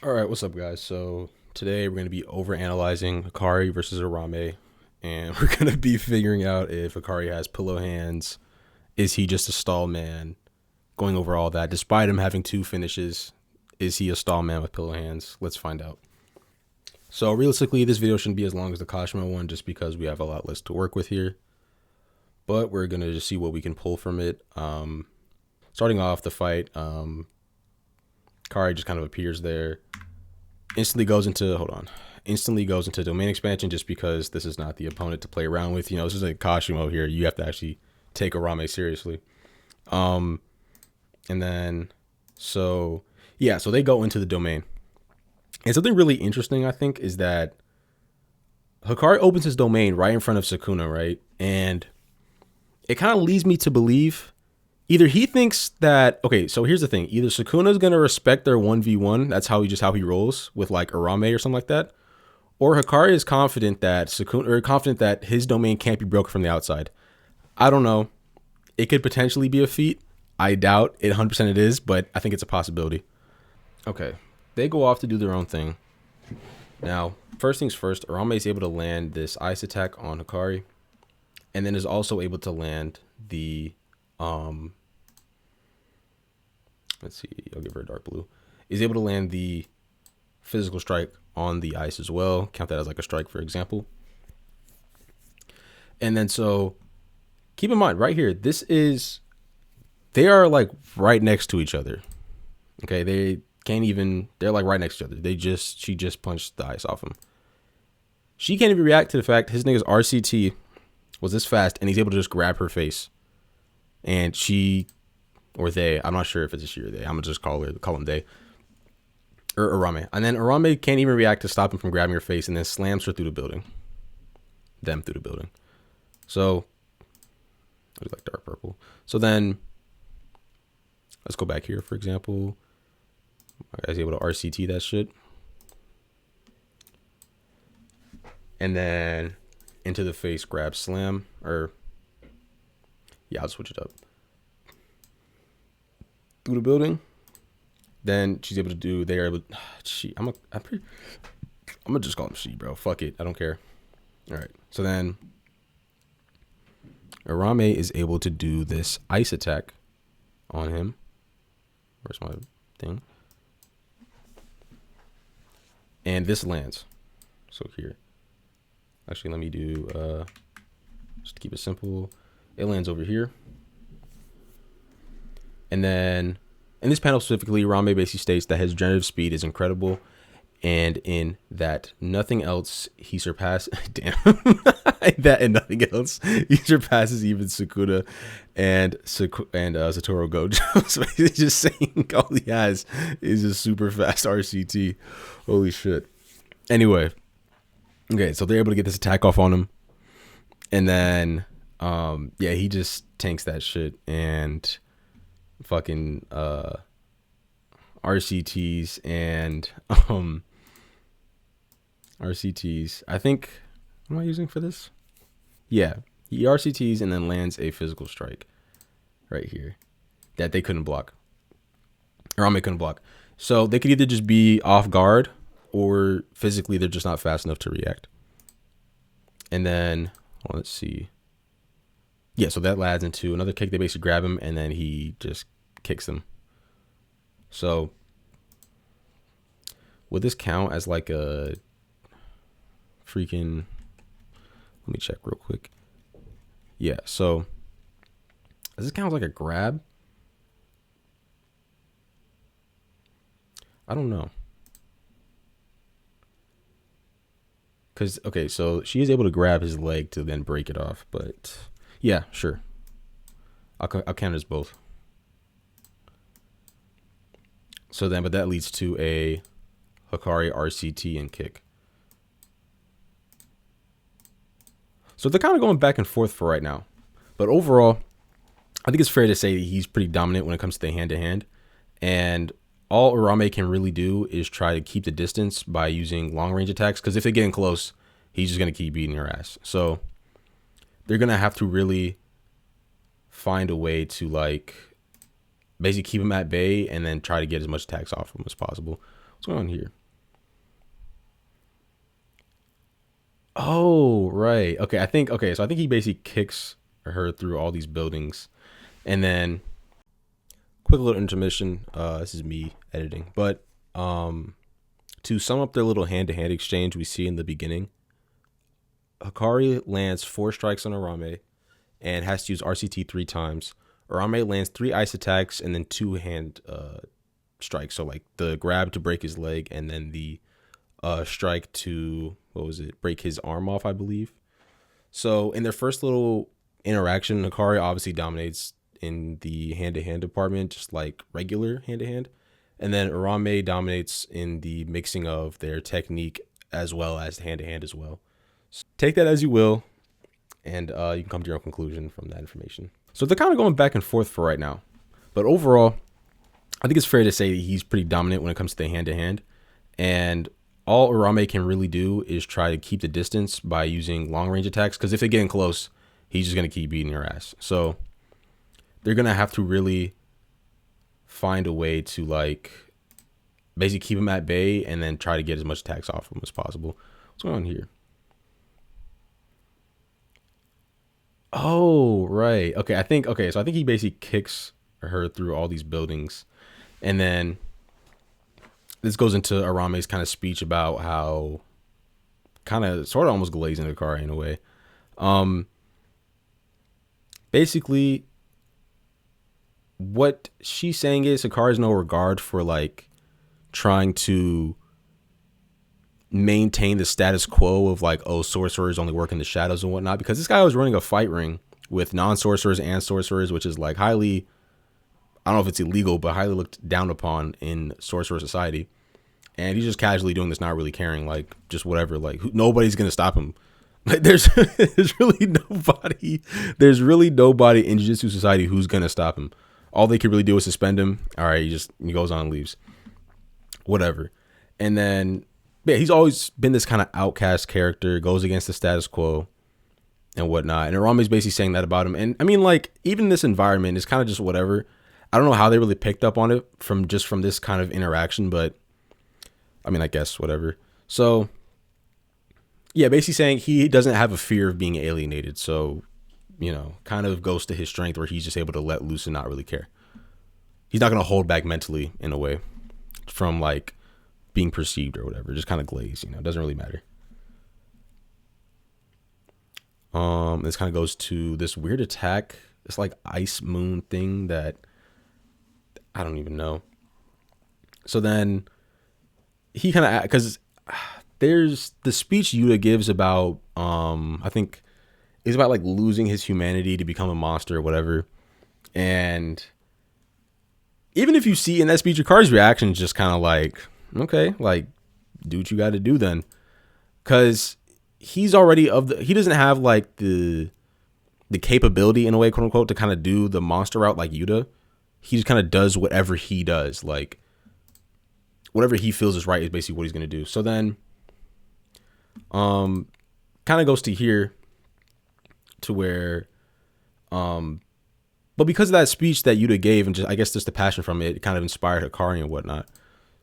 All right, what's up, guys? So today we're going to be over analyzing Hakari versus Uraume, and we're going to be figuring out if Hakari has pillow hands. Is he just a stall man? Going over all that, despite him having two finishes, is he a stall man with pillow hands? Let's find out. So realistically, this video shouldn't be as long as the Kashima one, just because we have a lot less to work with here. But we're gonna just see what we can pull from it. Starting off the fight, Kari just kind of appears there. Instantly goes into domain expansion just because this is not the opponent to play around with. You know, this is a Kashimo here. You have to actually take Uraume seriously. And then, so they go into the domain. And something really interesting, I think, is that Hakari opens his domain right in front of Sukuna, right? And it kind of leads me to believe either he thinks that, okay, so here's the thing. Either Sukuna's going to respect their 1v1. That's how he rolls with like Uraume or something like that. Or Hakari is confident that his domain can't be broken from the outside. I don't know. It could potentially be a feat. I doubt it 100% it is, but I think it's a possibility. Okay. They go off to do their own thing. Now, first things first, Uraume is able to land this ice attack on Hakari. And then is also able to land the let's see, I'll give her a dark blue. Is able to land the physical strike on the ice as well. Count that as like a strike, for example. And then so keep in mind right here, they are like right next to each other. Okay, they're like right next to each other. She just punched the ice off him. She can't even react to the fact his nigga's RCT was this fast and he's able to just grab her face. And she, or they, I'm not sure if it's a she or they. I'm gonna just call them they. Or Uraume. And then Uraume can't even react to stop him from grabbing her face and then slams her through the building. Them through the building. So, I like dark purple. So then, let's go back here, for example. I was able to RCT that shit. And then, into the face grab slam. I'll switch it up. Through the building. Then she's able to do. They are able. I'm gonna just call him she, bro. Fuck it. I don't care. All right. So then, Uraume is able to do this ice attack on him. Where's my thing? And this lands. So here. Actually, let me do. Just to keep it simple. It lands over here. And then in this panel specifically, Uraume basically states that his generative speed is incredible. And in that nothing else he surpasses. Damn. That and nothing else he surpasses even Sukuna and Satoru Gojo. So he's just saying all he has is a super fast RCT. Holy shit. Anyway. Okay, so they're able to get this attack off on him. And then he just tanks that shit and fucking RCTs and RCTs. I think, what am I using for this? Yeah, he RCTs and then lands a physical strike right here that they couldn't block. Uraume couldn't block. So they could either just be off guard or physically they're just not fast enough to react. And then, let's see. Yeah, so that lads into another kick. They basically grab him and then he just kicks them. So would this count as like a freaking, let me check real quick. Yeah, so does this count as like a grab? I don't know. Because, okay, so she is able to grab his leg to then break it off. But, yeah, sure. I'll count as both. So then, but that leads to a Hakari RCT and kick. So they're kind of going back and forth for right now. But overall, I think it's fair to say he's pretty dominant when it comes to the hand-to-hand. And all Uraume can really do is try to keep the distance by using long-range attacks. Because if they get in close, he's just going to keep beating her ass. So they're going to have to really find a way to, like, basically keep him at bay and then try to get as much attacks off him as possible. What's going on here? Oh, right. Okay, so I think he basically kicks her through all these buildings. And then quick little intermission. This is me editing. But to sum up their little hand-to-hand exchange we see in the beginning, Hakari lands 4 strikes on Uraume and has to use RCT 3 times. Uraume lands 3 ice attacks and then 2 hand strikes. So like the grab to break his leg and then the strike to, break his arm off, I believe. So in their first little interaction, Hakari obviously dominates in the hand-to-hand department, just like regular hand-to-hand. And then Uraume dominates in the mixing of their technique as well as the hand-to-hand as well. So take that as you will, and you can come to your own conclusion from that information. So they're kind of going back and forth for right now. But overall, I think it's fair to say he's pretty dominant when it comes to the hand-to-hand. And all Uraume can really do is try to keep the distance by using long-range attacks, because if they get in close, he's just going to keep beating your ass. So they're going to have to really find a way to like basically keep him at bay and then try to get as much attacks off him as possible. What's going on here? Oh, right. Okay, so I think he basically kicks her through all these buildings. And then this goes into Uraume's kind of speech about how kind of sort of almost glazing the car in a way. Basically what she's saying is Hakari has no regard for like trying to maintain the status quo of like, oh, sorcerers only work in the shadows and whatnot, because this guy was running a fight ring with non-sorcerers and sorcerers, which is like highly, I don't know if it's illegal, but highly looked down upon in sorcerer society. And he's just casually doing this, not really caring, like just whatever, like nobody's gonna stop him. Like there's really nobody in Jiu-Jitsu society who's gonna stop him. All they could really do is suspend him. All right, he goes on and leaves, whatever. And then yeah, he's always been this kind of outcast character, goes against the status quo and whatnot. And Uraume's basically saying that about him. And I mean, like, even this environment is kind of just whatever. I don't know how they really picked up on it from this kind of interaction, but I mean, I guess whatever. So yeah, basically saying he doesn't have a fear of being alienated. So, you know, kind of goes to his strength where he's just able to let loose and not really care. He's not going to hold back mentally in a way from like being perceived or whatever, just kind of glaze, you know, it doesn't really matter. This kind of goes to this weird attack, this like ice moon thing that I don't even know. So then he kind of, because there's the speech Yuta gives about, I think is about like losing his humanity to become a monster or whatever. And even if you see in that speech, Hakari's reaction is just kind of like, okay, like do what you got to do then, because he's already he doesn't have like the capability in a way, quote unquote, to kind of do the monster route like Yuta. He just kind of does whatever he does, like whatever he feels is right is basically what he's gonna do. So then kind of goes to here to where but because of that speech that Yuta gave and just I guess just the passion from it kind of inspired Hakari and whatnot.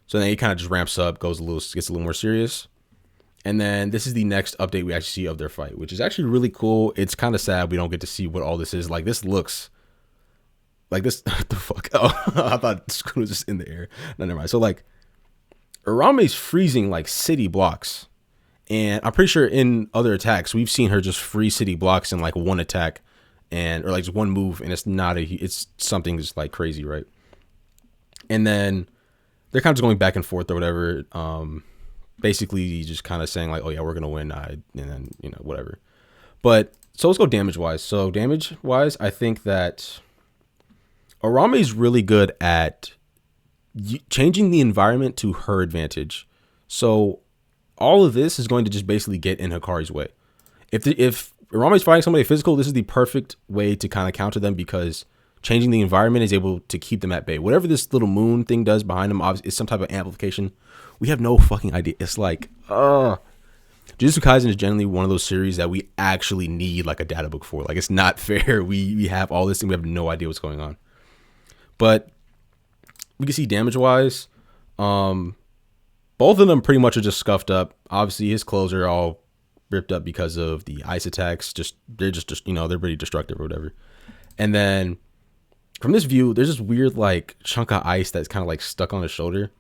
So then he kind of just ramps up, gets a little more serious. And then this is the next update we actually see of their fight, which is actually really cool. It's kind of sad we don't get to see what all this is. Like this looks like this. What the fuck? Oh, I thought the screw was just in the air. No, never mind. So like Uraume's freezing like city blocks. And I'm pretty sure in other attacks, we've seen her just freeze city blocks in like one attack or like just one move. And it's something just like crazy, right? And then they're kind of just going back and forth or whatever. Basically just kind of saying like, oh yeah, we're going to win. And then, you know, whatever. But so let's go damage wise. So damage wise, I think that Uraume is really good at changing the environment to her advantage. So all of this is going to just basically get in Hakari's way. If Uraume is fighting somebody physical, this is the perfect way to kind of counter them, because changing the environment is able to keep them at bay. Whatever this little moon thing does behind them is some type of amplification. We have no fucking idea. It's like, Jujutsu Kaisen is generally one of those series that we actually need like a data book for. Like, it's not fair. We have all this and we have no idea what's going on. But we can see damage wise, Both of them pretty much are just scuffed up. Obviously, his clothes are all ripped up because of the ice attacks. They're just they're pretty destructive or whatever. And then from this view, there's this weird like chunk of ice that's kind of like stuck on his shoulder,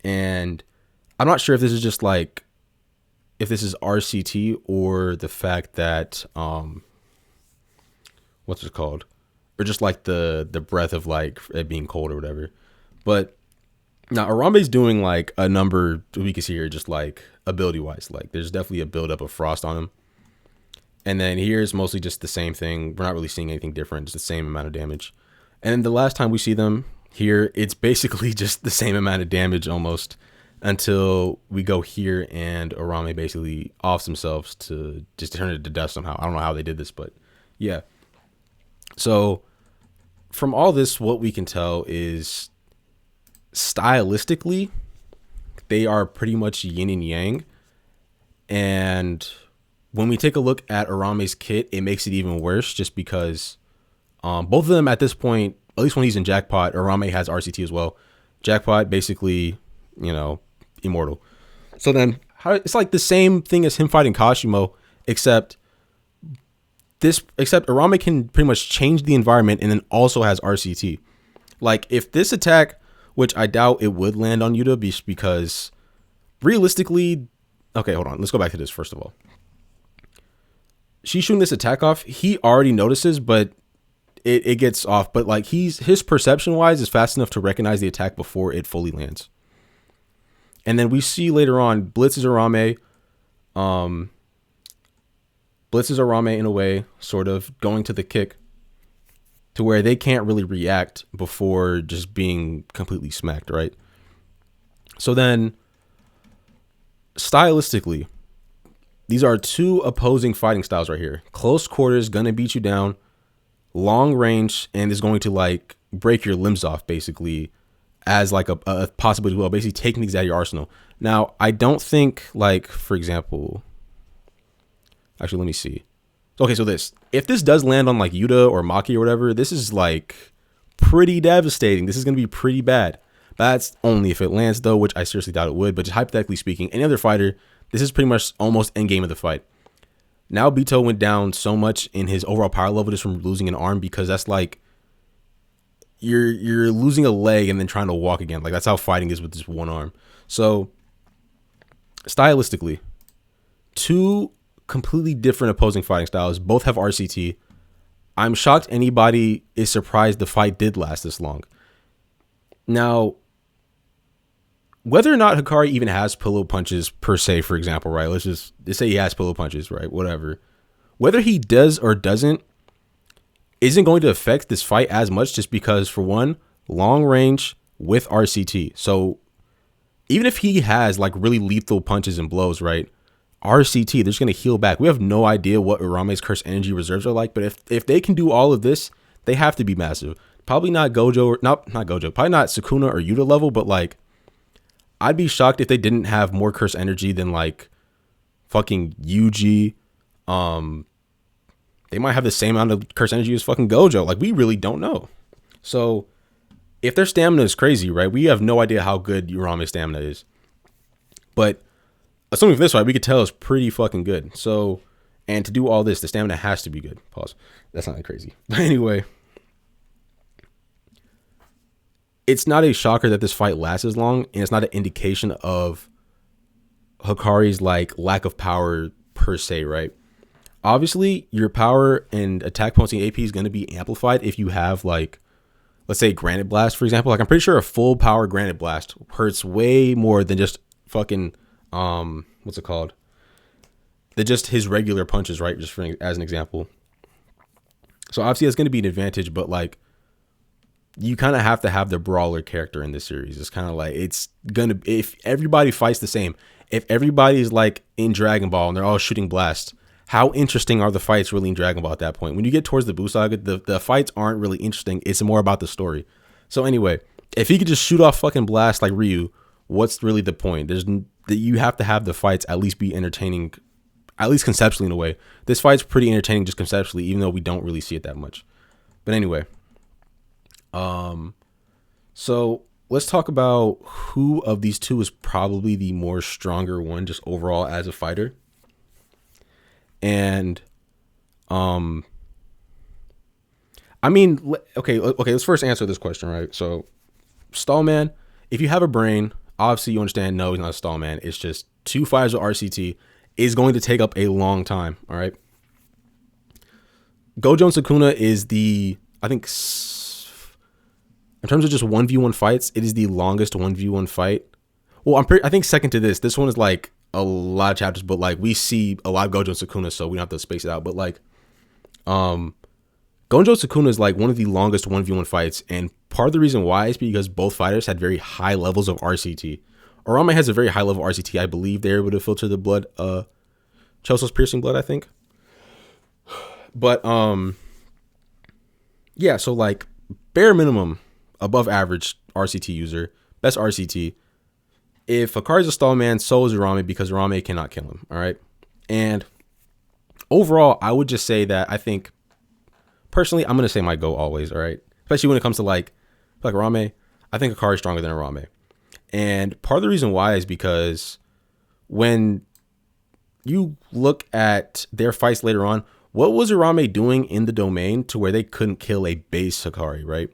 and I'm not sure if this is just like if this is RCT or the fact that what's it called, or just like the breath of like it being cold or whatever. But now Uraume's doing like a number we can see here, just like ability wise, like there's definitely a buildup of frost on him. And then here is mostly just the same thing. We're not really seeing anything different. It's the same amount of damage. And then the last time we see them here, it's basically just the same amount of damage almost, until we go here and Uraume basically offs themselves to just turn it to dust somehow. I don't know how they did this, but yeah. So from all this, what we can tell is stylistically, they are pretty much yin and yang. And when we take a look at Uraume's kit, it makes it even worse just because both of them at this point, at least when he's in Jackpot, Uraume has RCT as well. Jackpot basically, immortal. So then it's like the same thing as him fighting Kashimo, except Uraume can pretty much change the environment and then also has RCT. Like if this attack, which I doubt it would land on Yuta because realistically, okay, hold on. Let's go back to this first of all. She's shooting this attack off. He already notices, but it gets off. But like his perception wise is fast enough to recognize the attack before it fully lands. And then we see later on blitzes Uraume in a way, sort of going to the kick to where they can't really react before just being completely smacked, right? So then stylistically, these are two opposing fighting styles right here. Close quarters, gonna beat you down. Long range, and is going to like break your limbs off basically as like a possibility as well, basically taking these out of your arsenal. Now, I don't think like, for example, actually, let me see. Okay, so if this does land on like Yuta or Maki or whatever, this is like pretty devastating. This is going to be pretty bad. That's only if it lands though, which I seriously doubt it would, but just hypothetically speaking, any other fighter, this is pretty much almost end game of the fight. Now Bito went down so much in his overall power level just from losing an arm, because that's like you're losing a leg and then trying to walk again. Like that's how fighting is with this one arm. So stylistically, two completely different opposing fighting styles, both have RCT. I'm shocked anybody is surprised the fight did last this long. Now, whether or not Hakari even has pillow punches per se, for example, right? Let's say he has pillow punches, right? Whatever. Whether he does or doesn't isn't going to affect this fight as much, just because, for one, long range with RCT. So even if he has like really lethal punches and blows, right? RCT, they're just going to heal back. We have no idea what Uraume's curse energy reserves are like, but if they can do all of this, they have to be massive. Probably not Gojo, or not Gojo, probably not Sukuna or Yuta level, but like, I'd be shocked if they didn't have more curse energy than like fucking Yuji. They might have the same amount of curse energy as fucking Gojo. Like, we really don't know. So if their stamina is crazy, right? We have no idea how good Uraume's stamina is. But assuming for this fight, we could tell it's pretty fucking good. So, and to do all this, the stamina has to be good. Pause. That's not that crazy. But anyway, it's not a shocker that this fight lasts as long, and it's not an indication of Hakari's like lack of power per se, right? Obviously, your power and attack potency AP is going to be amplified if you have like, let's say Granite Blast, for example. Like, I'm pretty sure a full power Granite Blast hurts way more than just fucking what's it called? Than just his regular punches, right? Just as an example. So obviously that's going to be an advantage, but like, you kind of have to have the brawler character in this series. It's kind of like, it's gonna, if everybody fights the same, if everybody's like in Dragon Ball and they're all shooting blasts, how interesting are the fights really in Dragon Ball at that point? When you get towards the Buu Saga, the fights aren't really interesting. It's more about the story. So anyway, if he could just shoot off fucking blasts like Ryu, what's really the point? You have to have the fights at least be entertaining, at least conceptually in a way. This fight's pretty entertaining just conceptually, even though we don't really see it that much. But anyway, so let's talk about who of these two is probably the more stronger one, just overall as a fighter. And, I mean, okay, let's first answer this question, right? So, Stallman, if you have a brain, obviously you understand, no, he's not a Stallman. It's just 2 fighters with RCT is going to take up a long time, all right? Gojo and Sukuna is I think, in terms of just 1v1 fights, it is the longest 1v1 fight. Well, I think second to this. This one is like a lot of chapters, but like we see a lot of Gojo and Sukuna, so we don't have to space it out. But like, Gojo Sukuna is like one of the longest 1v1 fights, and part of the reason why is because both fighters had very high levels of RCT. Uraume has a very high level of RCT. I believe they're able to filter the blood, Choso's piercing blood, I think. But yeah, so like bare minimum above average RCT user, best RCT. If Hakari's a Stallman, so is Uraume, because Uraume cannot kill him. All right, and overall, I would just say that I think. Personally, I'm going to say my go always, all right? Especially when it comes to like Uraume, I think Hakari is stronger than Uraume. And part of the reason why is because when you look at their fights later on, what was Uraume doing in the domain to where they couldn't kill a base Hakari, right?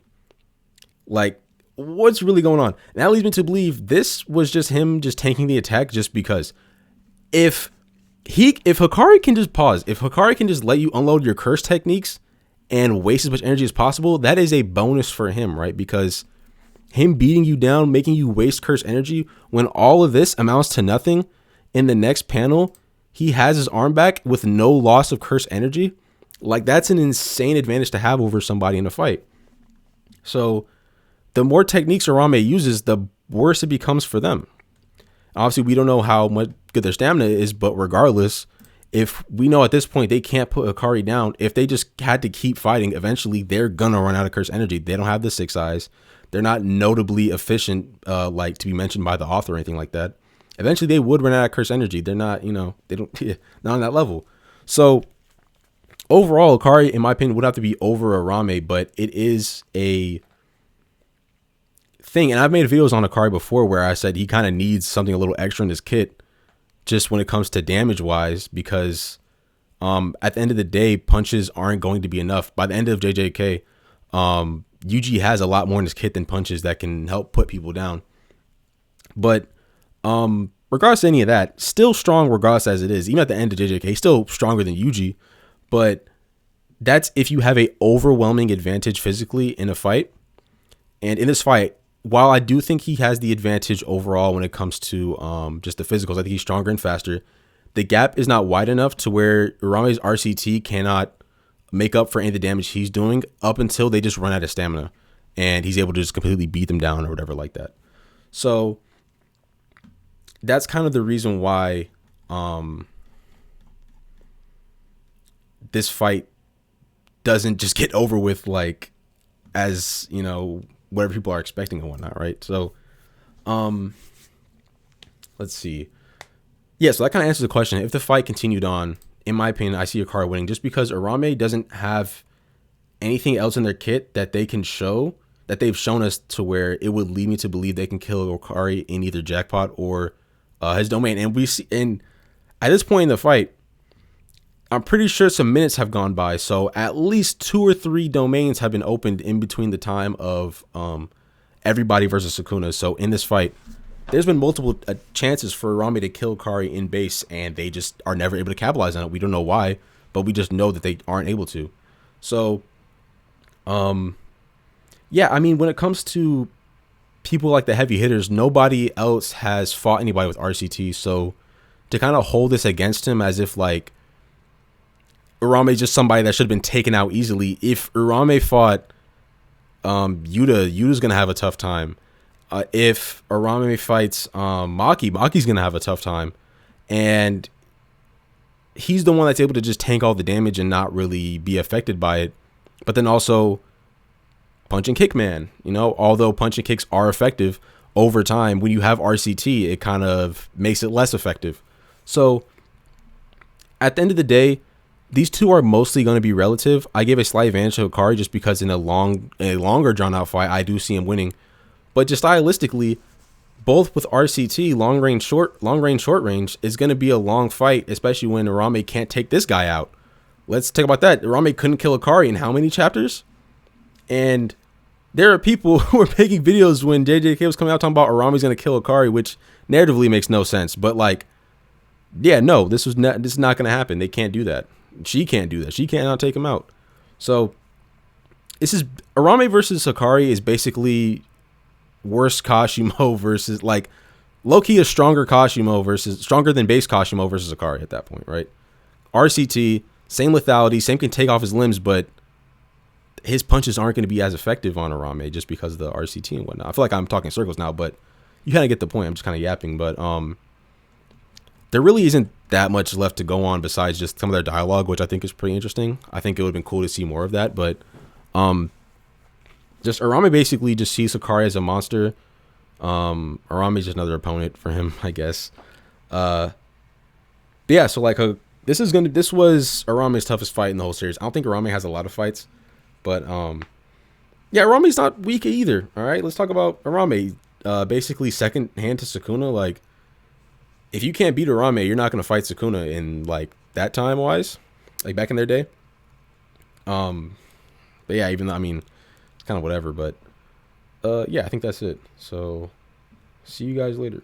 Like, what's really going on? And that leads me to believe this was just him just tanking the attack just because if Hakari can just pause, if Hakari can just let you unload your curse techniques and waste as much energy as possible, that is a bonus for him, right? Because him beating you down, making you waste curse energy, when all of this amounts to nothing, in the next panel, he has his arm back with no loss of curse energy. Like, that's an insane advantage to have over somebody in a fight. So, the more techniques Uraume uses, the worse it becomes for them. Obviously, we don't know how much good their stamina is, but regardless, if we know at this point they can't put Hakari down, if they just had to keep fighting, eventually they're gonna run out of curse energy. They don't have the 6 eyes. They're not notably efficient, like to be mentioned by the author or anything like that. Eventually they would run out of curse energy. They're not, they don't, not on that level. So overall, Hakari, in my opinion, would have to be over Uraume, but it is a thing. And I've made videos on Hakari before where I said he kind of needs something a little extra in his kit, just when it comes to damage wise, because at the end of the day, punches aren't going to be enough. By the end of JJK, UG has a lot more in his kit than punches that can help put people down. But regardless of any of that, still strong regardless as it is. Even at the end of JJK, he's still stronger than UG. But that's if you have a overwhelming advantage physically in a fight. And in this fight, while I do think he has the advantage overall when it comes to just the physicals, I think he's stronger and faster. The gap is not wide enough to where Uraume's RCT cannot make up for any of the damage he's doing up until they just run out of stamina and he's able to just completely beat them down or whatever like that. So that's kind of the reason why this fight doesn't just get over with like as, whatever people are expecting and whatnot, right? So, let's see. Yeah, so that kind of answers the question. If the fight continued on, in my opinion, I see Hakari winning just because Uraume doesn't have anything else in their kit that they can show, that they've shown us to where it would lead me to believe they can kill Hakari in either Jackpot or his domain. And we see, and at this point in the fight, I'm pretty sure some minutes have gone by, so at least 2 or 3 domains have been opened in between the time of everybody versus Sukuna. So in this fight, there's been multiple chances for Uraume to kill Hakari in base, and they just are never able to capitalize on it. We don't know why, but we just know that they aren't able to. So, yeah, I mean, when it comes to people like the heavy hitters, nobody else has fought anybody with RCT. So to kind of hold this against him as if like Uraume is just somebody that should have been taken out easily. If Uraume fought Yuta's going to have a tough time. If Uraume fights Maki's going to have a tough time. And he's the one that's able to just tank all the damage and not really be affected by it. But then also punch and kick man, although punch and kicks are effective over time, when you have RCT, it kind of makes it less effective. So at the end of the day, these two are mostly going to be relative. I give a slight advantage to Hakari just because in a longer drawn out fight, I do see him winning. But just stylistically, both with RCT, long range, short range, is going to be a long fight, especially when Uraume can't take this guy out. Let's talk about that. Uraume couldn't kill Hakari in how many chapters? And there are people who are making videos when JJK was coming out talking about Uraume's going to kill Hakari, which narratively makes no sense. But like, yeah, no, this is not going to happen. They can't do that. She can't do that. She cannot take him out. So this is Uraume versus Hakari is basically worse Kashimo versus like low-key a stronger Kashimo versus stronger than base Kashimo versus Hakari at that point, right? RCT, same lethality, same can take off his limbs, but his punches aren't going to be as effective on Uraume just because of the RCT and whatnot. I feel like I'm talking circles now, but you kind of get the point. I'm just kind of yapping, but there really isn't that much left to go on besides just some of their dialogue, which I think is pretty interesting. I think it would have been cool to see more of that, but just Uraume basically just sees Hakari as a monster. Uraume is just another opponent for him, I guess. But yeah, so like this was Uraume's toughest fight in the whole series. I don't think Uraume has a lot of fights, but yeah, Uraume's not weak either. All right, let's talk about Uraume. Basically second hand to Sukuna. Like, if you can't beat Uraume, you're not gonna fight Sukuna in like that time wise, like back in their day. But yeah, even though, I mean, it's kind of whatever, but yeah, I think that's it. So see you guys later.